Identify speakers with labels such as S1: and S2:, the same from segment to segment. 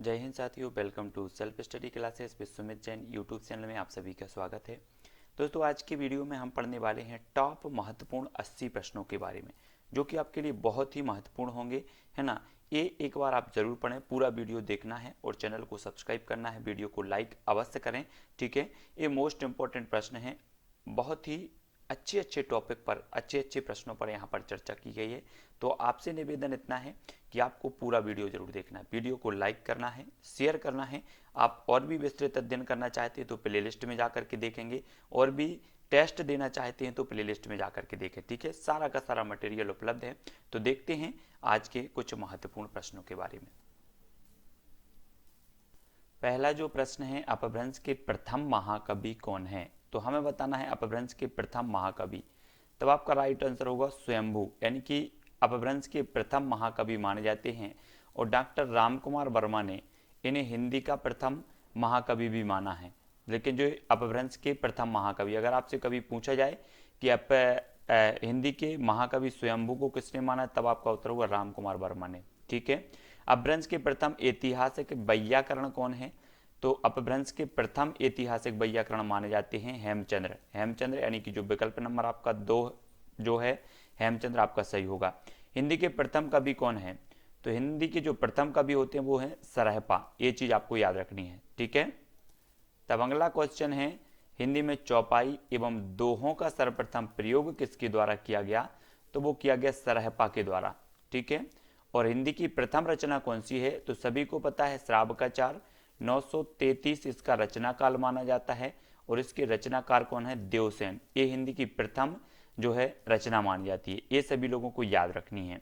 S1: जय हिंद साथियों, welcome to self study classes with Sumit Jain YouTube channel में आप सभी का स्वागत है। दोस्तों, आज की वीडियो में हम पढ़ने वाले हैं टॉप महत्वपूर्ण 80 प्रश्नों के बारे में, जो कि आपके लिए बहुत ही महत्वपूर्ण होंगे, है ना। ये एक बार आप जरूर पढ़ें, पूरा वीडियो देखना है और चैनल को सब्सक्राइब करना है, वीडियो को लाइक अवश्य करें, ठीक है। ये मोस्ट इंपॉर्टेंट प्रश्न है, बहुत ही अच्छे अच्छे टॉपिक पर, अच्छे अच्छे प्रश्नों पर यहाँ पर चर्चा की गई है। तो आपसे निवेदन इतना है कि आपको पूरा वीडियो जरूर देखना है, वीडियो को लाइक करना है, शेयर करना है। आप और भी विस्तृत अध्ययन करना चाहते हैं तो प्लेलिस्ट में जाकर के देखेंगे, और भी टेस्ट देना चाहते हैं तो प्लेलिस्ट में जाकर के देखें, ठीक है। सारा का सारा मटेरियल उपलब्ध है। तो देखते हैं आज के कुछ महत्वपूर्ण प्रश्नों के बारे में। पहला जो प्रश्न है, अपभ्रंश के प्रथम महाकवि कौन है? तो हमें बताना है अपभ्रंश के प्रथम महाकवि। तब आपका राइट आंसर होगा स्वयंभू, यानी कि अपभ्रंश के प्रथम महाकवि माने जाते हैं। और डॉक्टर रामकुमार वर्मा ने इन्हें हिंदी का प्रथम महाकवि भी माना है। लेकिन जो अपभ्रंश के प्रथम महाकवि, अगर आपसे कभी पूछा जाए कि आप हिंदी के महाकवि स्वयंभू को किसने माना, तब आपका उत्तर होगा रामकुमार वर्मा ने, ठीक है। अपभ्रंश के प्रथम ऐतिहासिक वैयाकरण कौन है? तो अपभ्रंश के प्रथम ऐतिहासिक वैयाकरण माने जाते हैं हेमचंद्र। हेमचंद्र यानी कि जो विकल्प नंबर आपका 2 जो है, हेमचंद्र आपका सही होगा। हिंदी के प्रथम कवि कौन है? तो हिंदी के जो प्रथम कवि होते हैं वो हैं सरहपा। ये चीज आपको याद रखनी है, ठीक है। तब अगला क्वेश्चन है, हिंदी में चौपाई एवं दोहों का सर्वप्रथम प्रयोग किसके द्वारा किया गया? तो वो किया गया सरहपा के द्वारा, ठीक है। और हिंदी की प्रथम रचना कौन सी है? तो सभी को पता है श्रावकाचार, 933 इसका रचना काल माना जाता है। और इसके रचनाकार कौन है? देवसेन। ये हिंदी की प्रथम जो है रचना मानी जाती है। ये सभी लोगों को याद रखनी है।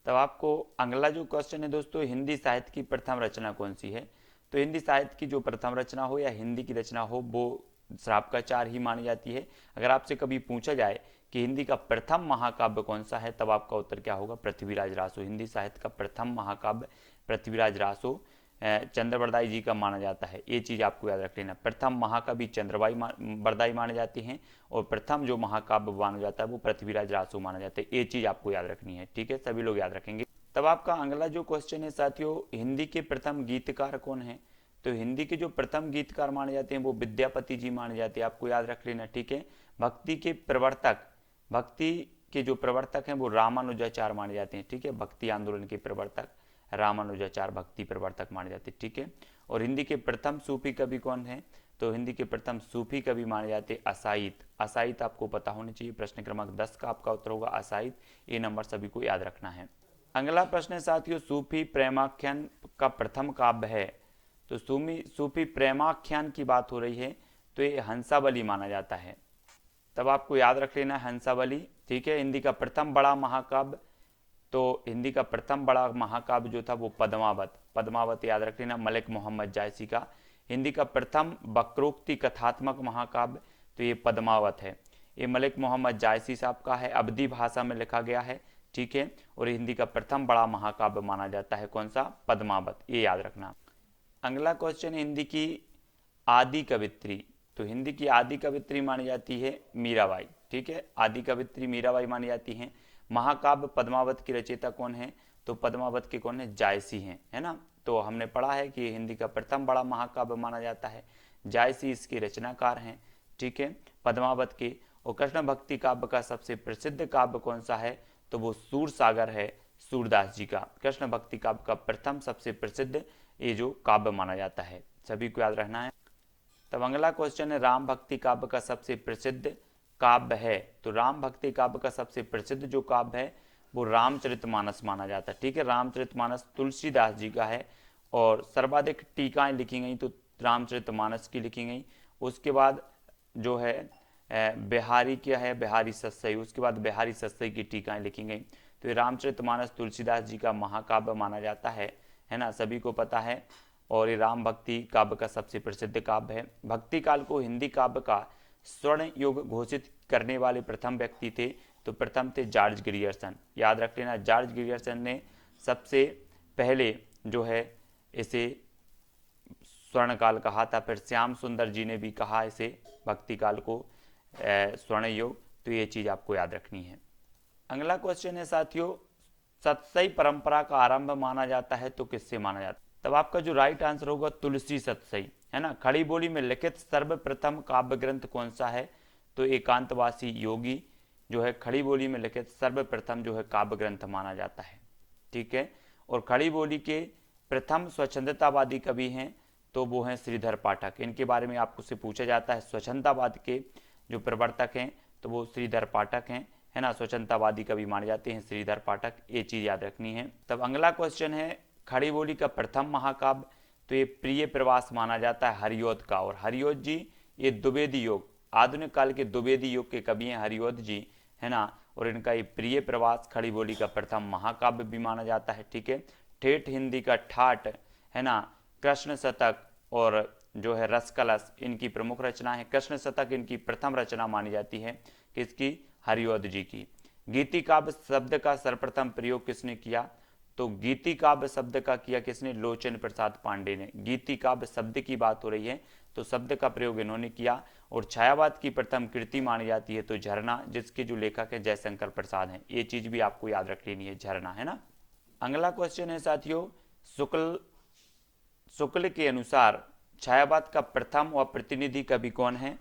S1: तब आपको अगला जो क्वेश्चन है दोस्तों, हिंदी साहित्य की प्रथम रचना कौन सी है? तो हिंदी साहित्य की जो प्रथम रचना हो या हिंदी की रचना हो, वो श्रावकाचार ही मानी जाती है। अगर आपसे कभी पूछा जाए कि हिंदी का प्रथम महाकाव्य कौन सा है, तब आपका उत्तर क्या होगा? पृथ्वीराज रासो। हिंदी साहित्य का प्रथम महाकाव्य पृथ्वीराज रासो चंद्रवरदाई जी का माना जाता है। ये चीज आपको याद रख लेना। प्रथम महाकवि वरदाई माने जाते हैं, और प्रथम जो महाकाव्य माना जाता है वो पृथ्वीराज रासो माना जाता है। ये चीज आपको याद रखनी है, ठीक है, सभी लोग याद रखेंगे। तब आपका अगला जो क्वेश्चन है साथियों, हिंदी के प्रथम गीतकार कौन है? तो हिंदी के जो प्रथम गीतकार माने जाते हैं वो विद्यापति जी माने जाते हैं, आपको याद रख लेना, ठीक है। भक्ति के प्रवर्तक, भक्ति के जो प्रवर्तक हैं वो रामानुजाचार्य माने जाते हैं, ठीक है। भक्ति आंदोलन के प्रवर्तक रामानुजाचार्य भक्ति प्रवर्तक माने जाते हैं, ठीक है। और हिंदी के प्रथम सूफी कवि कौन है? तो हिंदी के प्रथम सूफी कवि माने जाते असाइद। असाइद आपको पता होनी चाहिए। प्रश्न क्रमांक 10 का आपका उत्तर होगा असाइद। ये नंबर सभी को याद रखना है। अगला प्रश्न है साथियों, सूफी प्रेमाख्यान का प्रथम काव्य है। तो सूफी प्रेमाख्यान की बात हो रही है, तो ये हंसावली माना जाता है। तब आपको याद रख लेना हंसावली, ठीक है। हिंदी का प्रथम बड़ा महाकाव्य, तो हिंदी का प्रथम बड़ा महाकाव्य जो था वो पद्मावत। पद्मावत याद रख लेना, मलिक मोहम्मद जायसी का। हिंदी का प्रथम वक्रोक्ति कथात्मक महाकाव्य, तो ये पद्मावत है। ये मलिक मोहम्मद जायसी साहब का है, अवधी भाषा में लिखा गया है, ठीक है। और हिंदी का प्रथम बड़ा महाकाव्य माना जाता है कौन सा? पद्मावत। ये याद रखना। अगला क्वेश्चन है, हिंदी की आदि कवित्री। तो हिंदी की आदि कवित्री मानी जाती है मीराबाई, ठीक है। आदि कवित्री मीराबाई मानी जाती हैं। महाकाव्य पद्मावत की रचयिता कौन है? तो पद्मावत के कौन है? जायसी हैं, है ना। तो हमने पढ़ा है कि हिंदी का प्रथम बड़ा महाकाव्य माना जाता है, जायसी इसके रचनाकार हैं, ठीक है, पद्मावत के। और कृष्ण भक्ति काव्य का सबसे प्रसिद्ध काव्य कौन सा है? तो वो सूर सागर है, सूरदास जी का। कृष्ण भक्ति काव्य का प्रथम सबसे प्रसिद्ध ये जो काव्य माना जाता है, सभी को याद रखना है। तब अगला क्वेश्चन है, राम भक्ति काव्य का सबसे प्रसिद्ध काव्य है। तो राम भक्ति काव्य का सबसे प्रसिद्ध जो काव्य है वो रामचरितमानस माना जाता है, ठीक है। रामचरितमानस तुलसीदास जी का है, और सर्वाधिक टीकाएं लिखी गई तो रामचरितमानस की लिखी गई। उसके बाद जो है बिहारी क्या है? बिहारी सस्सई। उसके बाद बिहारी सस्सई की टीकाएं लिखी गई। तो ये रामचरितमानस तुलसीदास जी का महाकाव्य माना जाता है ना, सभी को पता है। और ये राम भक्ति काव्य का सबसे प्रसिद्ध काव्य है। भक्ति काल को हिंदी काव्य का स्वर्ण युग घोषित करने वाले प्रथम व्यक्ति थे, तो प्रथम थे जॉर्ज ग्रियर्सन। याद रख लेना, जॉर्ज ग्रियर्सन ने सबसे पहले जो है इसे स्वर्ण काल कहा था। फिर श्याम सुंदर जी ने भी कहा इसे भक्ति काल को स्वर्ण युग। तो ये चीज आपको याद रखनी है। अगला क्वेश्चन है साथियों, सतसई परंपरा का आरंभ माना जाता है तो किससे माना जाता है? तब आपका जो राइट आंसर होगा तुलसी सतसई, है ना। खड़ी बोली में लिखित सर्वप्रथम काव्य ग्रंथ कौन सा है? तो एकांतवासी योगी जो है खड़ी बोली में लिखित सर्वप्रथम जो है काव्य ग्रंथ माना जाता है, ठीक है। और खड़ी बोली के प्रथम स्वच्छंदतावादी कवि हैं तो वो हैं श्रीधर पाठक। इनके बारे में आपको से पूछा जाता है, स्वच्छंदतावाद के जो प्रवर्तक हैं तो वो श्रीधर पाठक हैं, है ना। स्वच्छंदतावादी कवि माने जाते हैं श्रीधर पाठक, ये चीज़ याद रखनी है। तब अगला क्वेश्चन है खड़ी बोली का प्रथम महाकाव्य, तो ये प्रिय प्रवास माना जाता है हरिऔध का। और हरिऔध जी ये द्विवेदी योग, आधुनिक काल के द्विवेदी योग के कवि हैं हरिऔध जी, है ना। और इनका ये प्रिय प्रवास खड़ी बोली का प्रथम महाकाव्य भी माना जाता है, ठीक है। ठेठ हिंदी का ठाठ, है ना। कृष्ण शतक और जो है रसकलश इनकी प्रमुख रचना है। कृष्ण शतक इनकी प्रथम रचना मानी जाती है, किसकी? हरिऔध जी की। गीति काव्य शब्द का सर्वप्रथम प्रयोग किसने किया? तो गीति काव्य शब्द का किया किसने? लोचन प्रसाद पांडे ने। गीति काव्य शब्द की बात हो रही है तो शब्द का प्रयोग इन्होंने किया। और छायावाद की प्रथम कृति मानी जाती है तो झरना, जिसके जो लेखक है जयशंकर प्रसाद हैं। ये चीज भी आपको याद रख लेनी है, झरना, है ना। अगला क्वेश्चन है साथियों, शुक्ल के अनुसार छायावाद का प्रथम व प्रतिनिधि कवि कौन है?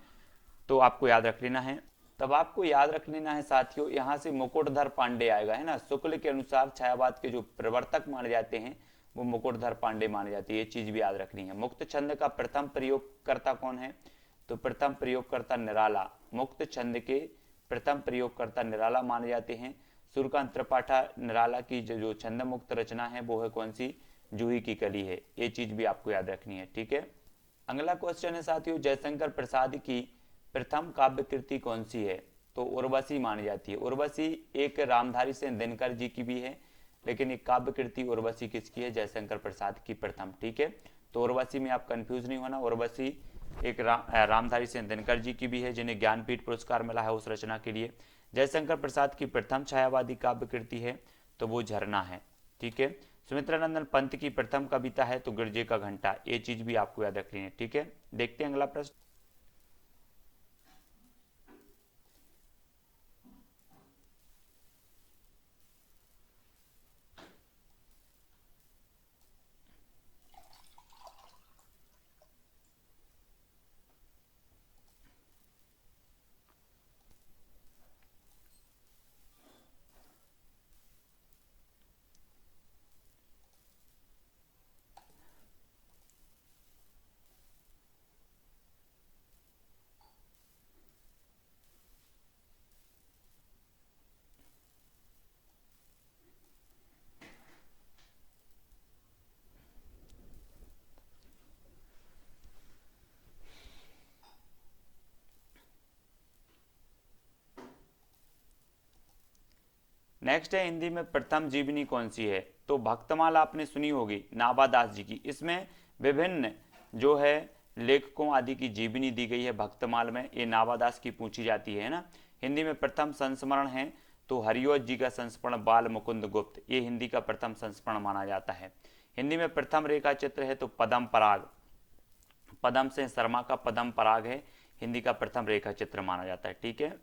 S1: तो आपको याद रख लेना है। तब आपको याद रख लेना है साथियों, यहाँ से मुकुटधर पांडे आएगा, है ना। शुक्ल के अनुसार छायावाद के जो प्रवर्तक माने जाते हैं वो मुकुटधर पांडे माने जाते हैं, ये चीज भी याद रखनी है। मुक्त छंद का प्रथम प्रयोगकर्ता कौन है? तो प्रथम प्रयोगकर्ता निराला। मुक्त छंद के प्रथम प्रयोगकर्ता निराला माने जाते हैं। सूर्यकांत त्रिपाठी निराला की जो छंद मुक्त रचना है वो है कौन सी? जूही की कली है, ये चीज भी आपको याद रखनी है, ठीक है। अगला क्वेश्चन है साथियों, जयशंकर प्रसाद की प्रथम काव्य कृति कौन सी है? तो उर्वशी मानी जाती है। उर्वशी एक रामधारी सिंह दिनकर जी की भी है, लेकिन एक काव्य कृति उर्वशी किसकी है? जयशंकर प्रसाद की प्रथम, ठीक है। तो उर्वशी में आप कंफ्यूज नहीं होना, उर्वशी एक रामधारी सिंह दिनकर जी की भी है जिन्हें ज्ञानपीठ पुरस्कार मिला है उस रचना के लिए। जयशंकर प्रसाद की प्रथम छायावादी काव्य कृति है तो वो झरना है, ठीक है। सुमित्रानंदन पंत की प्रथम कविता है तो गिरजे का घंटा, ये चीज भी आपको याद रखनी है, ठीक है। देखते हैं अगला प्रश्न। नेक्स्ट है हिंदी में प्रथम जीवनी कौन सी है? तो भक्तमाला आपने सुनी होगी नाभादास जी की। इसमें विभिन्न जो है लेखकों आदि की जीवनी दी गई है भक्तमाल में, ये नाभादास की पूछी जाती है ना। हिंदी में प्रथम संस्मरण है तो हरिऔध जी का संस्मरण बाल मुकुंद गुप्त, ये हिंदी का प्रथम संस्मरण माना जाता है। हिंदी में प्रथम रेखा चित्र है तो पदम पराग, पदम से शर्मा का पदम पराग है, हिंदी का प्रथम रेखा चित्र माना जाता है, ठीक है।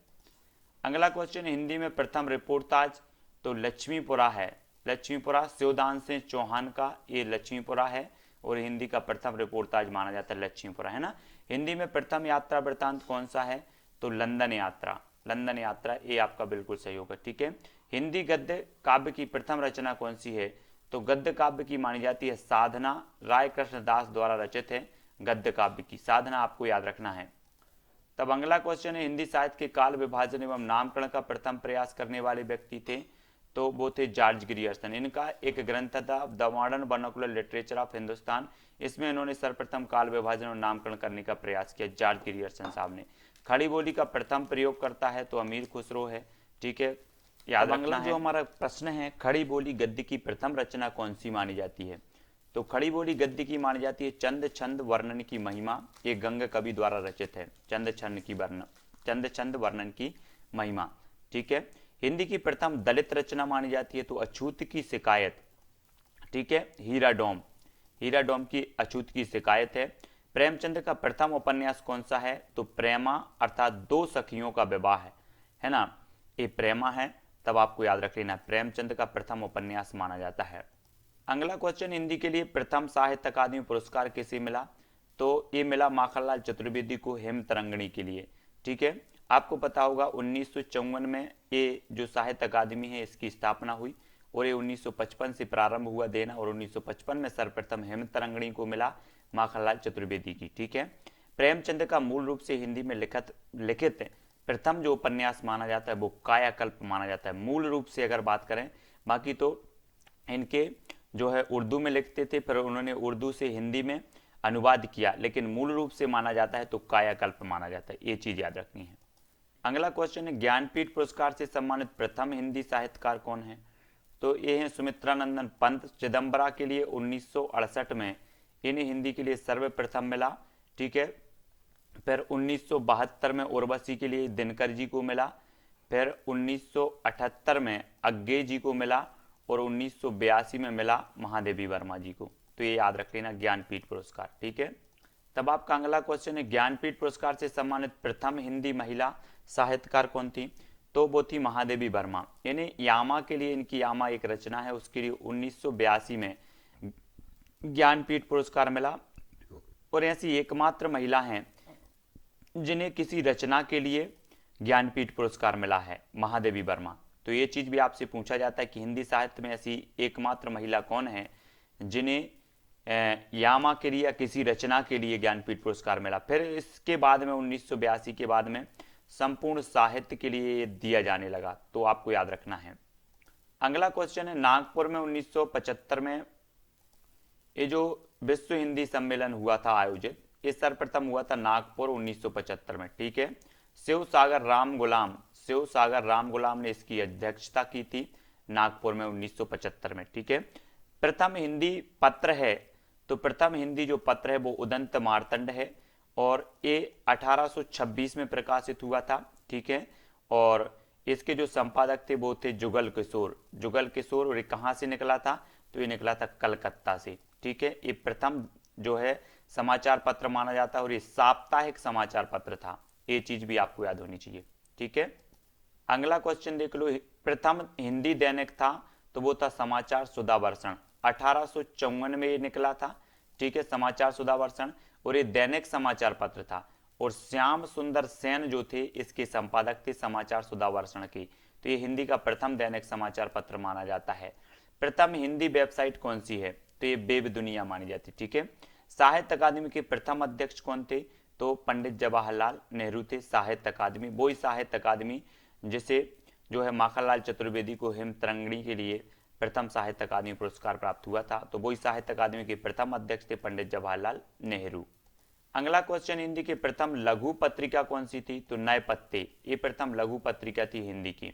S1: अगला क्वेश्चन, हिंदी में प्रथम रिपोर्टाज तो लक्ष्मीपुरा है। लक्ष्मीपुरा शिवदान सिंह चौहान का ये लक्ष्मीपुरा है और हिंदी का प्रथम रिपोर्टाज माना जाता है लक्ष्मीपुरा, है ना। हिंदी में प्रथम यात्रा वृत्तांत कौन सा है? तो लंदन यात्रा, लंदन यात्रा, ये आपका बिल्कुल सही होगा, ठीक है। हिंदी गद्य काव्य की प्रथम रचना कौन सी है? तो गद्य काव्य की मानी जाती है साधना, राय कृष्ण दास द्वारा रचित है गद्य काव्य की, साधना आपको याद रखना है। तब अगला क्वेश्चन है, हिंदी साहित्य के काल विभाजन एवं नामकरण का प्रथम प्रयास करने वाले व्यक्ति थे तो वो थे जॉर्ज ग्रियर्सन। इनका एक ग्रंथ था the modern vernacular literature of Hindustan, इसमें इन्होंने सर्वप्रथम काल विभाजन और नामकरण करने का प्रयास किया जॉर्ज ग्रियर्सन साहब ने। खड़ी बोली का प्रथम प्रयोग करता है तो अमीर खुसरो है, ठीक है, याद रखना है। जो हमारा प्रश्न है, खड़ी बोली गद्य की प्रथम रचना कौन सी मानी जाती है? तो खड़ी बोली गद्य की मानी जाती है चंद छंद वर्णन की महिमा, ये गंग कवि द्वारा रचित है। चंद छंद वर्णन की महिमा, ठीक है। हिंदी की प्रथम दलित रचना मानी जाती है तो अछूत की शिकायत, ठीक है, हीरा डोम की अछूत की शिकायत है। प्रेमचंद का प्रथम उपन्यास कौन सा है? तो प्रेमा अर्थात दो सखियों का विवाह है ना, ये प्रेमा है, तब आपको याद रख लेना प्रेमचंद का प्रथम उपन्यास माना जाता है। अगला क्वेश्चन हिंदी के लिए प्रथम साहित्य अकादमी पुरस्कार किसे मिला? तो ये मिला माखनलाल चतुर्वेदी को हेम तरंगिणी के लिए। ठीक है, आपको पता होगा 1954 में ये जो साहित्य अकादमी है इसकी स्थापना हुई और ये 1955 से प्रारंभ हुआ देना और 1955 में सर्वप्रथम हेम तरंगिणी को मिला माखनलाल चतुर्वेदी की। ठीक है, प्रेमचंद का मूल रूप से हिंदी में लिखित प्रथम जो उपन्यास माना जाता है वो कायाकल्प माना जाता है, मूल रूप से अगर बात करें। बाकी तो इनके जो है उर्दू में लिखते थे, फिर उन्होंने उर्दू से हिंदी में अनुवाद किया, लेकिन मूल रूप से माना जाता है तो कायाकल्प माना जाता है, ये चीज याद रखनी है। अगला क्वेश्चन है ज्ञानपीठ पुरस्कार से सम्मानित प्रथम हिंदी साहित्यकार कौन है? तो ये हैं सुमित्रानंदन पंत। चिदम्बरा के लिए 1968 में इन्हें हिंदी के लिए सर्वप्रथम मिला। ठीक है, फिर 1972 में उर्वशी के लिए दिनकर जी को मिला, फिर 1978 में अग्गे जी को मिला और 1982 में मिला महादेवी वर्मा जी को। तो ये याद रख लेना ज्ञानपीठ पुरस्कार। ठीक है, तब आपका अगला क्वेश्चन है ज्ञानपीठ पुरस्कार से सम्मानित प्रथम हिंदी महिला साहित्यकार कौन थी? तो वो थी महादेवी वर्मा। यानी यामा के लिए, इनकी यामा एक रचना है, उसके लिए 1982 में ज्ञानपीठ पुरस्कार मिला और ऐसी एकमात्र महिला हैं जिन्हें किसी रचना के लिए ज्ञानपीठ पुरस्कार मिला है, महादेवी वर्मा। तो ये चीज भी आपसे पूछा जाता है कि हिंदी साहित्य में ऐसी एकमात्र महिला कौन है जिन्हें यामा के लिए या किसी रचना के लिए ज्ञानपीठ पुरस्कार मिला। फिर इसके बाद में 1982 के बाद में संपूर्ण साहित्य के लिए दिया जाने लगा, तो आपको याद रखना है। अगला क्वेश्चन है नागपुर में 1975 में ये जो विश्व हिंदी सम्मेलन हुआ था आयोजित, ये सर्वप्रथम हुआ था नागपुर 1975 में। ठीक है, शिव सागर राम गुलाम ने इसकी अध्यक्षता की थी नागपुर में 1975 में। ठीक है, प्रथम हिंदी पत्र है, तो प्रथम हिंदी जो पत्र है वो उदंत मार्तंड है और ये 1826 में प्रकाशित हुआ था। ठीक है, और इसके जो संपादक थे वो थे जुगल किशोर। और ये कहाँ से निकला था? तो ये निकला था कलकत्ता से। ठीक है, ये प्रथम जो है समाचार पत्र माना जाता है और ये साप्ताहिक समाचार पत्र था, ये चीज भी आपको याद होनी चाहिए। ठीक है, अगला क्वेश्चन देख लो, प्रथम हिंदी दैनिक था तो वो था समाचार सुधावर्षण, 1854 में ये निकला था। ठीक है, समाचार सुधावर्षण, और ये दैनिक समाचार पत्र था और श्याम सुंदर सेन जो थे इसके संपादक थे समाचार सुधावर्षण के। तो ये हिंदी का प्रथम दैनिक समाचार पत्र माना जाता है। प्रथम हिंदी वेबसाइट कौन सी है? तो ये वेब दुनिया मानी जाती है। ठीक है, साहित्य अकादमी के प्रथम अध्यक्ष कौन थे? तो पंडित जवाहरलाल नेहरू थे। साहित्य अकादमी, वही साहित्य अकादमी जिसे जो है माखनलाल चतुर्वेदी को हेम तरंगिणी के लिए प्रथम साहित्य अकादमी पुरस्कार प्राप्त हुआ था, तो वही साहित्य अकादमी के प्रथम अध्यक्ष थे पंडित जवाहरलाल नेहरू। अगला क्वेश्चन, हिंदी की प्रथम लघु पत्रिका कौन सी थी? तो नए पत्ते, ये प्रथम लघु पत्रिका थी हिंदी की।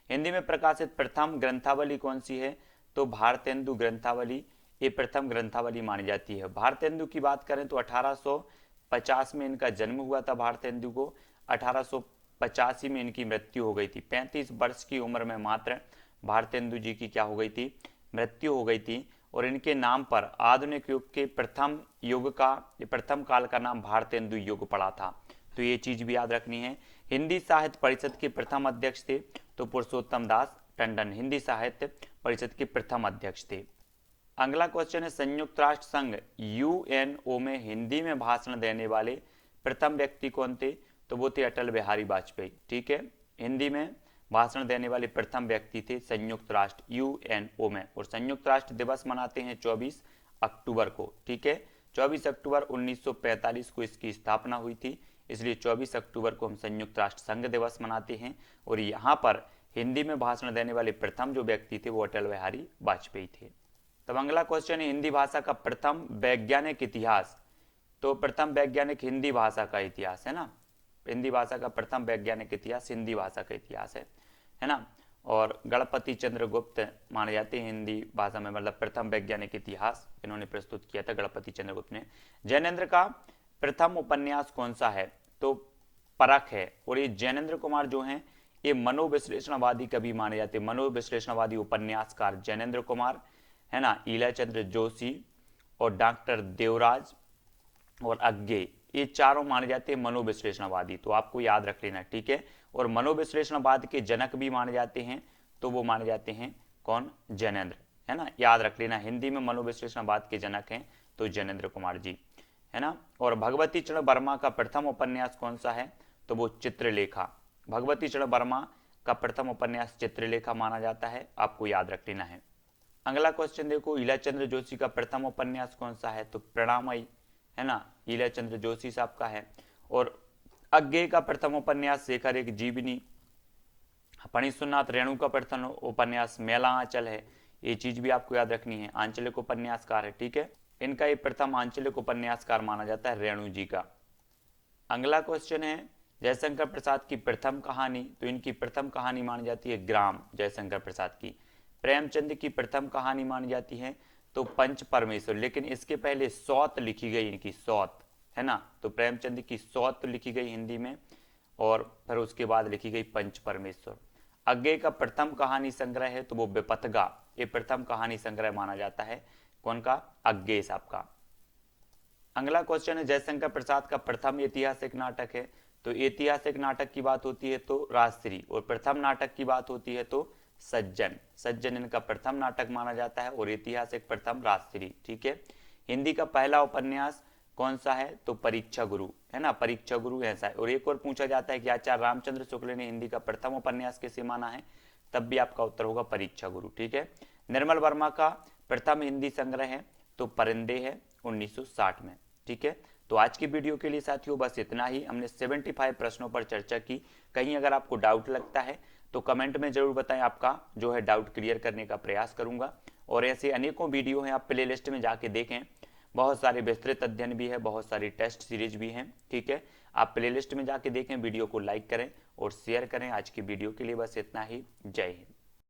S1: हिंदी में प्रकाशित प्रथम ग्रंथावली कौन सी है? तो भारतेंदु ग्रंथावली, ये प्रथम ग्रंथावली मानी जाती है। भारतेंदु की बात करें तो 1850 में इनका जन्म हुआ था भारतेंदु को, 1885 में इनकी मृत्यु हो गई थी। 35 वर्ष की उम्र में मात्र भारतेंदु जी की क्या हो गई थी? मृत्यु हो गई थी। और इनके नाम पर आधुनिक युग के प्रथम काल का नाम भारतेंदु युग पड़ा था, तो ये चीज भी याद रखनी है। हिंदी साहित्य परिषद के प्रथम अध्यक्ष थे तो पुरुषोत्तम दास टंडन हिंदी साहित्य परिषद के प्रथम अध्यक्ष थे। अगला क्वेश्चन है संयुक्त राष्ट्र संघ यूएनओ में हिंदी में भाषण देने वाले प्रथम व्यक्ति कौन थे? तो वो थे अटल बिहारी वाजपेयी। ठीक है, हिंदी में भाषण देने वाले प्रथम व्यक्ति थे संयुक्त राष्ट्र यूएनओ में। और संयुक्त राष्ट्र दिवस मनाते हैं 24 अक्टूबर को। ठीक है, 24 अक्टूबर 1945 को इसकी स्थापना हुई थी, इसलिए 24 अक्टूबर को हम संयुक्त राष्ट्र संघ दिवस मनाते हैं। और यहाँ पर हिंदी में भाषण देने वाले प्रथम जो व्यक्ति थे वो अटल बिहारी वाजपेयी थे। तब अगला क्वेश्चन है हिंदी भाषा का प्रथम वैज्ञानिक इतिहास। तो प्रथम वैज्ञानिक हिंदी भाषा का इतिहास है ना, हिंदी भाषा का प्रथम वैज्ञानिक इतिहास हिंदी भाषा का इतिहास है ना। और गणपति चंद्र गुप्त माने जाते हैं हिंदी भाषा में, मतलब प्रथम वैज्ञानिक इतिहास इन्होंने प्रस्तुत किया था गणपति चंद्र गुप्त ने। जैनेन्द्र का प्रथम उपन्यास कौन सा है? तो परख है। और ये जैनेन्द्र कुमार जो हैं ये मनोविश्लेषणवादी कवि माने जाते हैं, मनोविश्लेषणवादी उपन्यासकार जैनेन्द्र कुमार है ना, ईलाचंद्र जोशी और डॉक्टर देवराज और अग्गे, ये चारों माने जाते हैं मनोविश्लेषणवादी, तो आपको याद रख लेना। ठीक है, और मनोविश्लेषणवाद के जनक भी माने जाते हैं, तो वो माने जाते हैं कौन? जैनेन्द्र। है ना, याद रख लेना। हिंदी में मनोविश्लेषणवाद के जनक हैं तो ज्ञानेंद्र कुमार जी, है ना। और भगवती चरण वर्मा का प्रथम उपन्यास कौन सा है, तो वो चित्रलेखा। भगवती चरण वर्मा का प्रथम उपन्यास चित्रलेखा माना जाता है, आपको याद रख लेना है। अगला क्वेश्चन देखो, ईलाचंद्र जोशी का प्रथम उपन्यास कौन सा है, तो प्रणामयी, है ना, ईलाचंद्र जोशी साहब का है। और अज्ञे का प्रथम उपन्यास शेखर एक जीवनी। फणीश्वरनाथ रेणु का प्रथम उपन्यास मेला आंचल है, ये चीज भी आपको याद रखनी है, आंचलिक उपन्यासकार है, ठीक है। इनका ये प्रथम आंचलिक उपन्यासकार माना जाता है रेणु जी का। अगला क्वेश्चन है, जयशंकर प्रसाद की प्रथम कहानी, तो इनकी प्रथम कहानी मानी जाती है ग्राम, जयशंकर प्रसाद की। प्रेमचंद की प्रथम कहानी मानी जाती है तो पंच परमेश्वर, लेकिन इसके पहले सौत लिखी गई इनकी, सौत, है ना। तो प्रेमचंद की सौत लिखी गई हिंदी में, और फिर उसके बाद लिखी गई पंच परमेश्वर। अज्ञे का प्रथम कहानी संग्रह है तो वो विपथगा, ये प्रथम कहानी संग्रह माना जाता है, कौन का, अज्ञे साहब का। अगला क्वेश्चन है, जयशंकर प्रसाद का प्रथम ऐतिहासिक नाटक है, तो ऐतिहासिक नाटक की बात होती है तो राजश्री, और प्रथम नाटक की बात होती है तो सज्जन। सज्जन इनका प्रथम नाटक माना जाता है, और ऐतिहासिक प्रथम राजश्री, ठीक है। हिंदी का पहला उपन्यास कौन सा है, तो परीक्षा गुरु, है ना, परीक्षा गुरु ऐसा है। और एक और पूछा जाता है कि आचार्य रामचंद्र शुक्ल ने हिंदी का प्रथम उपन्यास किसे माना है, तब भी आपका उत्तर होगा परीक्षा गुरु, ठीक है। निर्मल वर्मा का प्रथम हिंदी संग्रह है तो परिंदे है 1960 में, ठीक है। तो आज की वीडियो के लिए साथियों बस इतना ही। हमने 75 प्रश्नों पर चर्चा की। कहीं अगर आपको डाउट लगता है तो कमेंट में जरूर बताएं, आपका जो है डाउट क्लियर करने का प्रयास करूंगा। और ऐसे अनेकों वीडियो हैं, आप प्ले लिस्ट में जाके देखें, बहुत सारे विस्तृत अध्ययन भी है, बहुत सारी टेस्ट सीरीज भी हैं, ठीक है। आप प्ले लिस्ट में जाके देखें, वीडियो को लाइक करें और शेयर करें। आज की वीडियो के लिए बस इतना ही। जय हिंद।